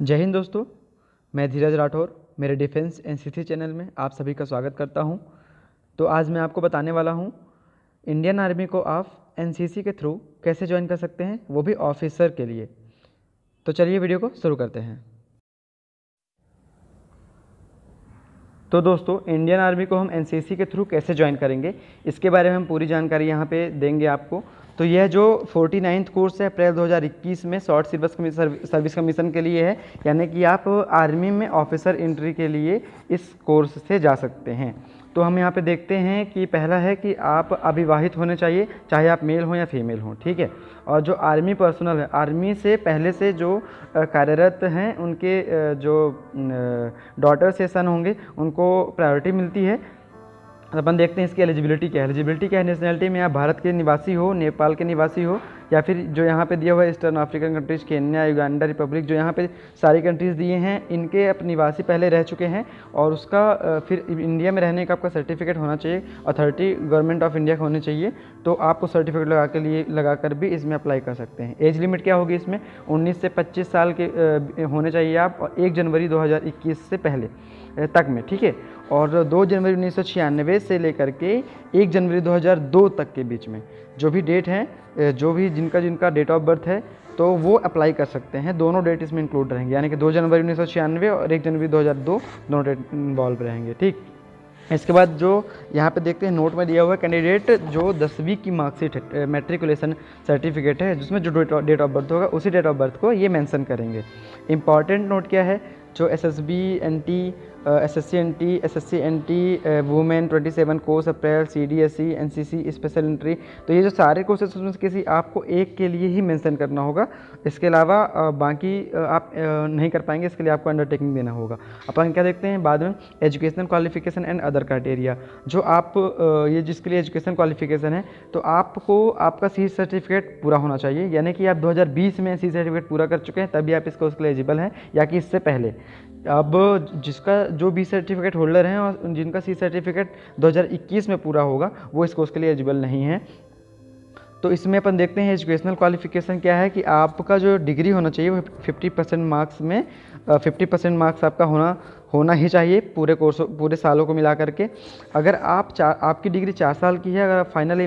जय हिंद दोस्तों, मैं धीरज राठौर मेरे डिफेंस एनसीसी चैनल में आप सभी का स्वागत करता हूं। तो आज मैं आपको बताने वाला हूं इंडियन आर्मी को आप एनसीसी के थ्रू कैसे ज्वाइन कर सकते हैं, वो भी ऑफिसर के लिए। तो चलिए वीडियो को शुरू करते हैं। तो दोस्तों, इंडियन आर्मी को हम एनसीसी के थ्रू कैसे ज्वाइन करेंगे, इसके बारे में हम पूरी जानकारी यहाँ पे देंगे आपको। तो यह जो 49th कोर्स है अप्रैल 2021 में शॉर्ट सर्विस कमीशन के लिए है, यानी कि आप आर्मी में ऑफिसर एंट्री के लिए इस कोर्स से जा सकते हैं। तो हम यहाँ पे देखते हैं कि पहला है कि आप अविवाहित होने चाहिए, चाहे आप मेल हों या फीमेल हों, ठीक है। और जो आर्मी पर्सनल है, आर्मी से पहले से जो कार्यरत हैं, उनके जो डॉटर से सन होंगे उनको प्रायोरिटी मिलती है। अपन देखते हैं इसकी एलिजिबिलिटी क्या है। एलिजिबिलिटी क्या है नेशनलिटी में, आप भारत के निवासी हो, नेपाल के निवासी हो, या फिर जो यहाँ पे दिया हुआ है eastern African countries, Kenya, Uganda Republic, जो यहाँ पे सारी कंट्रीज़ दिए हैं, इनके अपने निवासी पहले रह चुके हैं और उसका फिर इंडिया में रहने का आपका सर्टिफिकेट होना चाहिए, अथॉरिटी गवर्नमेंट ऑफ इंडिया का होनी चाहिए। तो आपको सर्टिफिकेट लगा कर भी इसमें अप्लाई कर सकते हैं। एज लिमिट क्या होगी इसमें, 19 से 25 साल के होने चाहिए आप, और 1 जनवरी 2021 से पहले तक में, ठीक है। और 2 जनवरी 1996 से लेकर के 1 जनवरी 2002 तक के बीच में जो भी डेट है, जो भी जिनका डेट ऑफ बर्थ है, तो वो अप्लाई कर सकते हैं। दोनों डेट इसमें इंक्लूड रहेंगे, यानी कि 2 जनवरी 1996 और 1 जनवरी 2002 दोनों डेट इन्वॉल्व रहेंगे, ठीक। इसके बाद जो यहाँ पे देखते हैं नोट में दिया हुआ है, कैंडिडेट जो 10वीं की मार्कशीट है, मैट्रिकुलेशन सर्टिफिकेट है, जिसमें जो डेट ऑफ बर्थ होगा उसी डेट ऑफ बर्थ को ये मेंशन करेंगे। इंपॉर्टेंट नोट क्या है, जो SSB NT, SSC NT, women 27 course April, CDSE, NCC special entry, तो ये जो सारे कोर्सेज उसमें से किसी आपको एक के लिए ही मेंशन करना होगा। इसके अलावा बाकी आप नहीं कर पाएंगे, इसके लिए आपको अंडरटेकिंग देना होगा। अपन क्या देखते हैं बाद में, educational qualification and other criteria. जो आप ये जिसके लिए एजुकेशन क्वालिफिकेशन है, तो आपको आपका सी सर्टिफिकेट पूरा होना चाहिए, यानी कि आप 2020 में सी सर्टिफिकेट पूरा कर चुके हैं तभी आप इसको उसके लिए एलिजिबल हैं, या कि इससे पहले। अब जिसका जो बी सर्टिफिकेट होल्डर हैं और जिनका सी सर्टिफिकेट 2021 में पूरा होगा, वो इस कोर्स के लिए एलिजिबल नहीं है। तो इसमें अपन देखते हैं एजुकेशनल क्वालिफिकेशन क्या है, कि आपका जो डिग्री होना चाहिए वो 50% मार्क्स में 50% मार्क्स आपका होना ही चाहिए पूरे सालों को मिला करके। अगर आपकी डिग्री 4 साल की है, अगर आप फाइनल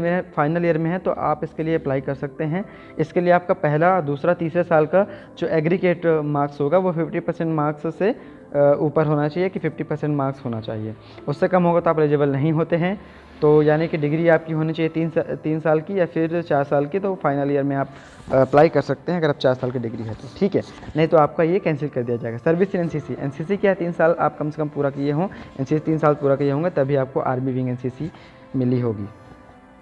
ईयर में है, तो आप इसके लिए अप्लाई कर सकते हैं। इसके लिए आपका पहला, दूसरा, तीसरे साल का जो एग्रीगेट मार्क्स होगा वो 50% मार्क्स से ऊपर होना चाहिए, कि 50% मार्क्स होना चाहिए। उससे कम होगा तो आप एलिजिबल नहीं होते हैं। तो यानी कि डिग्री आपकी होनी चाहिए 3 साल की या फिर 4 साल की, तो फाइनल ईयर में आप अप्लाई कर सकते हैं अगर आप 4 साल की डिग्री है तो, ठीक है। नहीं तो आपका ये कैंसिल कर दिया जाएगा। सर्विस इन एनसीसी क्या है, 3 साल आप कम से कम पूरा किए हों, एनसीसी 3 साल पूरा किए होंगे, तभी आपको आर्मी विंग एनसीसी मिली होगी।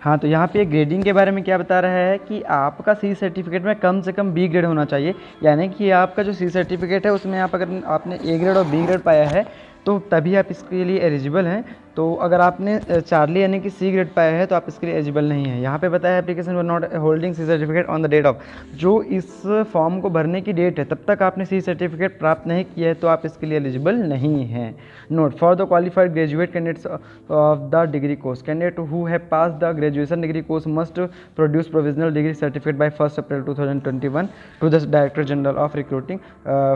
हाँ, तो यहाँ पे ग्रेडिंग के बारे में क्या बता रहा है कि आपका सी सर्टिफिकेट में कम से कम बी ग्रेड होना चाहिए, यानी कि आपका जो सी सर्टिफिकेट है उसमें अगर आपने ए ग्रेड और बी ग्रेड पाया है तो तभी आप इसके लिए एलिजिबल हैं। तो अगर आपने चार्ली यानी कि सी ग्रेड पाया है तो आप इसके लिए एलिजिबल नहीं है। यहाँ पे बताया application for not holding C certificate on the date of, जो इस फॉर्म को भरने की डेट है तब तक आपने सी सर्टिफिकेट प्राप्त नहीं किया है, तो आप इसके लिए एलिजिबल नहीं हैं। Note, for the qualified graduate candidates of the degree course, candidate who have pass the graduation degree course must produce provisional degree certificate by 1 April 2021 to the director general of recruiting,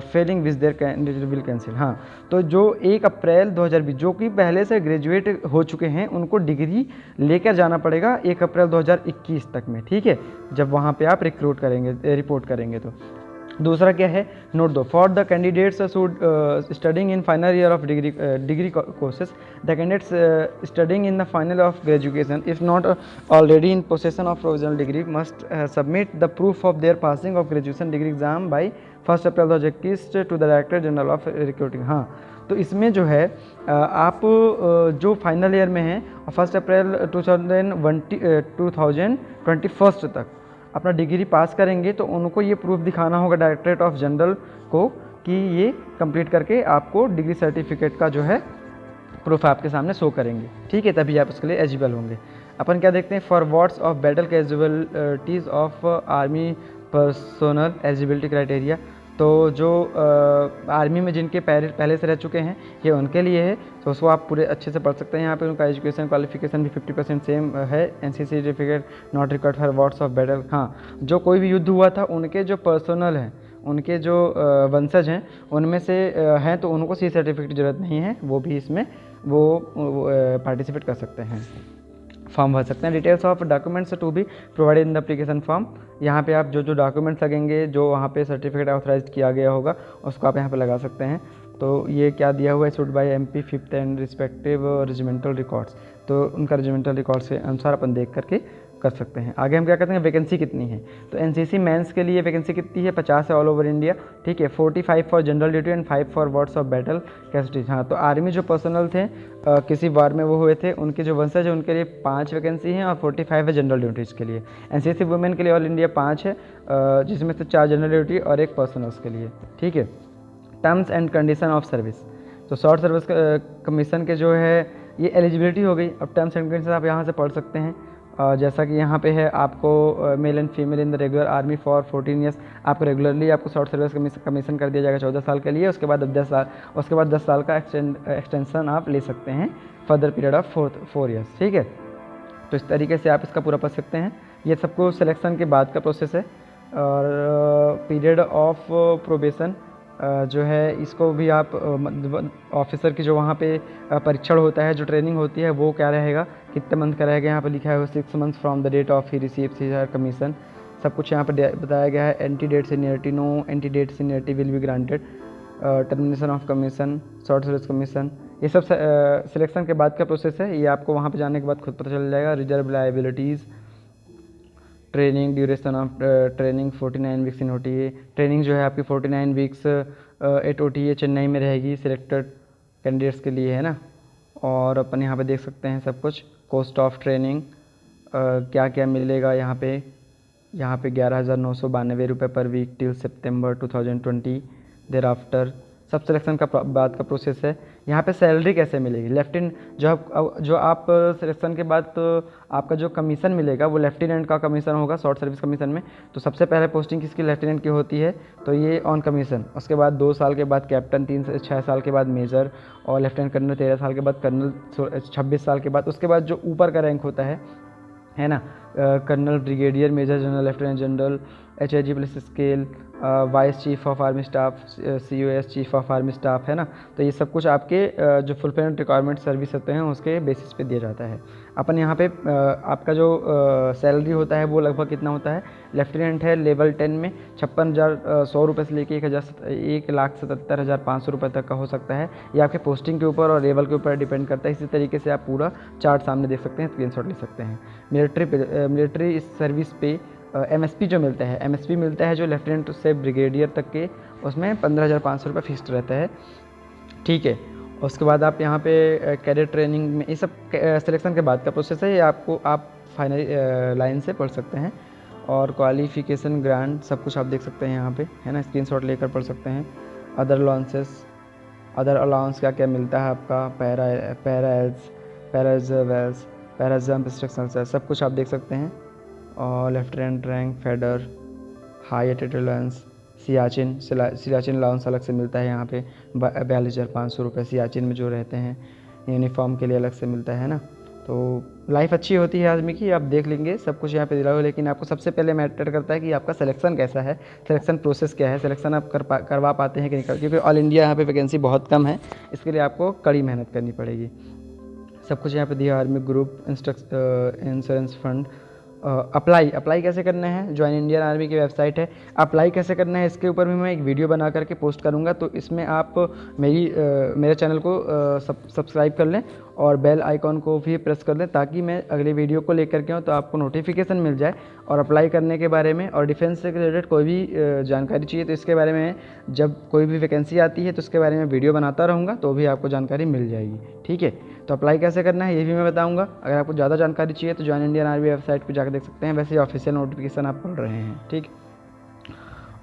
failing which their candidate will cancel. हाँ, तो जो 1 अप्रैल 2020 जो कि पहले से graduate हो चुके हैं, उनको डिग्री लेकर जाना पड़ेगा 1 अप्रैल 2021 तक में, ठीक है, जब वहाँ पे आप रिपोर्ट करेंगे तो। दूसरा क्या है, note two, for the candidates studying in final year of degree courses, the candidates studying in the final of graduation if not already in possession of provisional degree must submit the proof of their passing of graduation degree exam by 1 April 2021 to the director general of recruiting. हाँ, तो इसमें जो है आप जो final year में हैं और 1 अप्रैल 2021 तक अपना डिग्री पास करेंगे, तो उनको ये प्रूफ दिखाना होगा डायरेक्टरेट ऑफ जनरल को कि ये कंप्लीट करके आपको डिग्री सर्टिफिकेट का जो है प्रूफ आपके सामने शो करेंगे, ठीक है, तभी आप उसके लिए एलिजिबल होंगे। अपन क्या देखते हैं, for wards of battle casualties of army personnel eligibility criteria, तो जो आर्मी में जिनके पहले से रह चुके हैं ये उनके लिए है, तो उसको आप पूरे अच्छे से पढ़ सकते हैं। यहाँ पे उनका एजुकेशन क्वालिफिकेशन भी 50% सेम है, NCC certificate not required for wards of battle. हाँ, जो कोई भी युद्ध हुआ था उनके जो पर्सनल हैं उनके जो वंशज हैं उनमें से हैं तो उनको सी सर्टिफिकेट की ज़रूरत नहीं है, वो भी इसमें वो पार्टिसिपेट कर सकते हैं, फॉर्म भर सकते हैं। Details of documents to be provided in the application form, यहाँ पे आप जो जो डॉक्यूमेंट्स लगेंगे, जो वहाँ पे सर्टिफिकेट ऑथराइज किया गया होगा उसको आप यहाँ पे लगा सकते हैं। तो ये क्या दिया हुआ है, issued by MP 5th and respective regimental records, तो उनका रेजिमेंटल रिकॉर्ड्स के अनुसार अपन देख करके कर सकते हैं। आगे हम क्या करते हैं, वैकेंसी कितनी है, तो NCC मेंस के लिए वैकेंसी कितनी है, 50 है ऑल ओवर इंडिया, ठीक है। 45 for general duty and 5 for wards of battle capacities. हाँ, तो आर्मी जो पर्सनल थे किसी वार में वो हुए थे, उनके जो वंशज है उनके लिए 5 वैकेंसी हैं और 45 है जनरल ड्यूटीज़ के लिए। NCC वुमेन के लिए ऑल इंडिया 5 है, जिसमें से 4 जनरल ड्यूटी और 1 पर्सनल्स के लिए, ठीक है। Terms and condition of service, तो शॉर्ट सर्विस कमीशन के जो है ये एलिजिबिलिटी हो गई। अब टर्म्स एंड कंडीशन आप यहाँ से पढ़ सकते हैं, जैसा कि यहाँ पे है आपको male and female in the regular army for 14 years, आपको रेगुलरली आपको शॉर्ट सर्विस कमीशन कर दिया जाएगा 14 साल के लिए, उसके बाद 10 साल का एक्सटेंशन आप ले सकते हैं फर्दर पीरियड ऑफ 4 ईयर्स, ठीक है। तो इस तरीके से आप इसका पूरा पढ़ सकते हैं। ये सबको सिलेक्शन के बाद का प्रोसेस है। और पीरियड ऑफ प्रोबेशन जो है इसको भी आप ऑफिसर की जो वहाँ पे परीक्षण होता है, जो ट्रेनिंग होती है, वो क्या रहेगा, कितने मंथ का रहेगा, यहाँ पे लिखा है 6 months from the date of he receives his commission, सब कुछ यहाँ पे बताया गया है। Ante date seniority, no ante date seniority will be granted, termination of commission, short service commission, ये सब सिलेक्शन के बाद का प्रोसेस है। ये आपको वहाँ पे जाने के बाद खुद पता चल जाएगा। Reserve liabilities, training, duration of training 49 weeks in OTA, training जो है आपकी 49 वीक्स एट OTA चेन्नई में रहेगी सिलेक्टेड कैंडिडेट्स के लिए, है ना। और अपन यहाँ पे देख सकते हैं सब कुछ, कॉस्ट ऑफ ट्रेनिंग क्या क्या मिलेगा यहाँ पे 11,992 रुपये पर वीक टिल सितंबर 2020। देर आफ्टर सब सिलेक्शन का बाद का प्रोसेस है। यहाँ पे सैलरी कैसे मिलेगी, लेफ्टिनेंट जो आप सिलेक्शन के बाद तो आपका जो कमीशन मिलेगा वो लेफ्टिनेंट का कमीशन होगा शॉर्ट सर्विस कमीशन में। तो सबसे पहले पोस्टिंग किसकी, लेफ्टिनेंट की होती है, तो ये ऑन कमीशन। उसके बाद 2 साल के बाद कैप्टन, 3 से 6 साल के बाद मेजर, और लेफ्टिनेंट कर्नल 13 साल के बाद कर्नल, 26 साल के बाद। उसके बाद जो ऊपर का रैंक होता है ना, colonel, brigadier, major general, lieutenant general, HIG plus scale, vice chief of army staff, COS chief of army staff, है ना। तो ये सब कुछ आपके जो फुलफिलमेंट रिक्वायरमेंट सर्विस होते हैं उसके बेसिस पे दिया जाता है। अपन यहाँ पे आपका जो सैलरी होता है वो लगभग कितना होता है, लेफ्टिनेंट है लेवल 10 में 56,100 रुपये से लेके 1,77,500 रुपये तक का हो सकता है। ये आपके पोस्टिंग के ऊपर और लेवल के ऊपर डिपेंड करता है। इसी तरीके से आप पूरा चार्ट सामने देख सकते हैं, स्क्रीनशॉट ले सकते हैं। मिलिट्री सर्विस पे MSP जो मिलता है, MSP मिलता है जो लेफ्टिनेंट से ब्रिगेडियर तक के, उसमें 15,500 रुपये फिक्स्ड रहता है, ठीक है। उसके बाद आप यहाँ पे कैडेट ट्रेनिंग में, ये सब सिलेक्शन के बाद का प्रोसेस है, ये आप फाइनल लाइन से पढ़ सकते हैं। और क्वालिफिकेशन ग्रांट सब कुछ आप देख सकते हैं यहाँ पे, है ना, स्क्रीनशॉट लेकर पढ़ सकते हैं। अदर अलाउंस क्या क्या मिलता है आपका, पैरा जंप इंस्ट्रक्शन, सब कुछ आप देख सकते हैं। और लेफ्टिनेंट रैंक, फेडर, हाई एटेड अलाउंस, सियाचिन अलाउंस अलग से मिलता है यहाँ पे 42,500 रुपये सियाचिन में जो रहते हैं। यूनिफॉर्म के लिए अलग से मिलता है ना। तो लाइफ अच्छी होती है आदमी की, आप देख लेंगे सब कुछ यहाँ पे दिला हुआ। लेकिन आपको सबसे पहले मैटर करता है कि आपका सिलेक्शन कैसा है, सिलेक्शन प्रोसेस क्या है, सिलेक्शन आप करवा पाते हैं कि नहीं, क्योंकि ऑल इंडिया यहाँ पे वैकेंसी बहुत कम है, इसके लिए आपको कड़ी मेहनत करनी पड़ेगी। सब कुछ यहाँ पे दिया, army group, insurance fund. Apply कैसे करना है, ज्वाइन इंडियन आर्मी की वेबसाइट है, अप्लाई कैसे करना है इसके ऊपर भी मैं एक वीडियो बना करके पोस्ट करूँगा। तो इसमें आप मेरे चैनल को सब्सक्राइब कर लें और बेल आइकॉन को भी प्रेस कर लें, ताकि मैं अगले वीडियो को लेकर के आऊँ तो आपको नोटिफिकेशन मिल जाए। और अप्लाई करने के बारे में और डिफेंस से रिलेटेड कोई भी जानकारी चाहिए तो इसके बारे में जब कोई भी वैकेंसी आती है तो उसके बारे में वीडियो बनाता रहूँगा, तो भी आपको जानकारी मिल जाएगी, ठीक है। तो अप्लाई कैसे करना है ये भी मैं बताऊँगा। अगर आपको ज़्यादा जानकारी चाहिए तो ज्वाइन इंडियन आर्मी वेबसाइट पर जाकर देख सकते हैं, वैसे ऑफिशियल नोटिफिकेशन आप पढ़ रहे हैं, ठीक।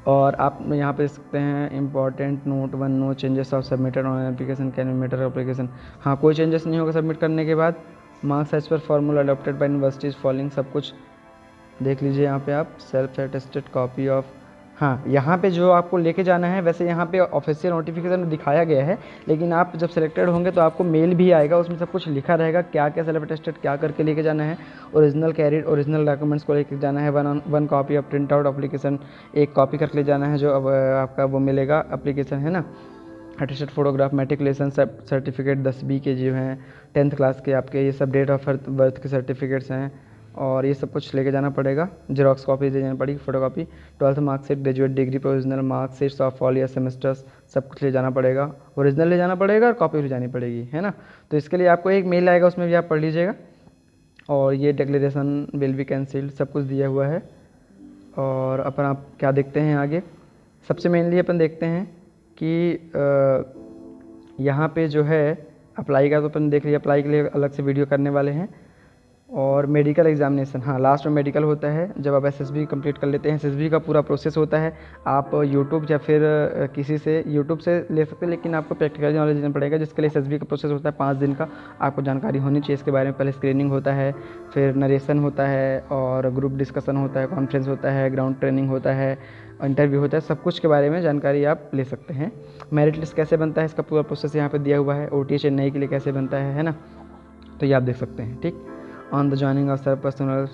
और आप यहाँ पे देख सकते हैं important note 1, no changes of submitted on application can be matter application. हाँ, कोई चेंजेस नहीं होगा सबमिट करने के बाद। Marks as per formula adopted by universities following, सब कुछ देख लीजिए यहाँ पे आप। सेल्फ अटेस्टेड कॉपी ऑफ हाँ, यहाँ पे जो आपको लेके जाना है, वैसे यहाँ पे ऑफिशियल नोटिफिकेशन में दिखाया गया है, लेकिन आप जब सिलेक्टेड होंगे तो आपको मेल भी आएगा, उसमें सब कुछ लिखा रहेगा क्या क्या सेल्फ अटेस्टेड क्या करके लेके जाना है। ओरिजिनल कैरिड ओरिजिनल डॉक्यूमेंट्स को लेके जाना है, one copy of print out application, एक कॉपी करके ले जाना है जो अब आपका वो मिलेगा एप्लीकेशन है ना, अटेस्टेड फोटोग्राफ, मेट्रिकुलेशन सर्टिफिकेट 10वीं के जो हैं, 10th क्लास के आपके ये सब डेट ऑफ बर्थ के सर्टिफिकेट्स हैं, और ये सब कुछ लेके जाना पड़ेगा। जेरोक्स कॉपी ले जानी पड़ेगी, photo copy, 12th marksheet, graduate degree, provisional marksheets of all year semesters, सब कुछ ले जाना पड़ेगा। ओरिजिनल ले जाना पड़ेगा और कॉपी ले जानी पड़ेगी, है ना। तो इसके लिए आपको एक मेल आएगा, उसमें भी आप पढ़ लीजिएगा। और ये डिक्लेरेशन विल बी कैंसिल्ड, सब कुछ दिया हुआ है। और अपन आप क्या देखते हैं आगे, सबसे मेनली अपन देखते हैं कि यहाँ पे जो है अप्लाई का तो अपन देख लिया, अप्लाई के लिए अलग से वीडियो करने वाले हैं। और मेडिकल एग्जामिनेशन, हाँ लास्ट में मेडिकल होता है जब आप एसएसबी कंप्लीट कर लेते हैं। एसएसबी का पूरा प्रोसेस होता है, आप यूट्यूब या फिर किसी से यूट्यूब से ले सकते हैं, लेकिन आपको प्रैक्टिकल नॉलेज देना पड़ेगा, जिसके लिए एसएसबी का प्रोसेस होता है 5 दिन का। आपको जानकारी होनी चाहिए इसके बारे में। पहले स्क्रीनिंग होता है, फिर नरेशन होता है, और ग्रुप डिस्कशन होता है, कॉन्फ्रेंस होता है, ग्राउंड ट्रेनिंग होता है, इंटरव्यू होता है, सब कुछ के बारे में जानकारी आप ले सकते हैं। मेरिट लिस्ट कैसे बनता है, इसका पूरा प्रोसेस यहाँ पर दिया हुआ है। OTA चेन्नई के लिए कैसे बनता है ना, तो ये आप देख सकते हैं। ठीक, on the joining of sir personal,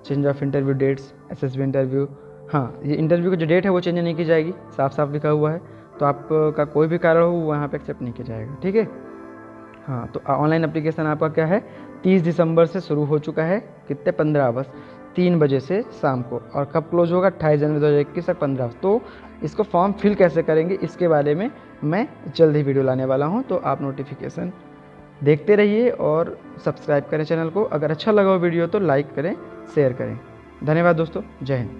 change of interview dates, SSB interview, हाँ ये इंटरव्यू की जो डेट है वो चेंज नहीं की जाएगी, साफ साफ लिखा हुआ है। तो आपका कोई भी कारण हो वहाँ पे एक्सेप्ट नहीं किया जाएगा, ठीक है। हाँ, तो ऑनलाइन एप्लीकेशन आपका क्या है, 30 दिसंबर से शुरू हो चुका है, कितने 15 अगस्त 3 बजे से शाम को, और कब क्लोज होगा 28 जनवरी 2021 तक 15 अगस्त। तो इसको फॉर्म फिल कैसे करेंगे इसके बारे में मैं जल्द ही वीडियो लाने वाला हूँ, तो आप नोटिफिकेशन देखते रहिए और सब्सक्राइब करें चैनल को। अगर अच्छा लगा हो वीडियो तो लाइक करें, शेयर करें। धन्यवाद दोस्तों, जय हिंद।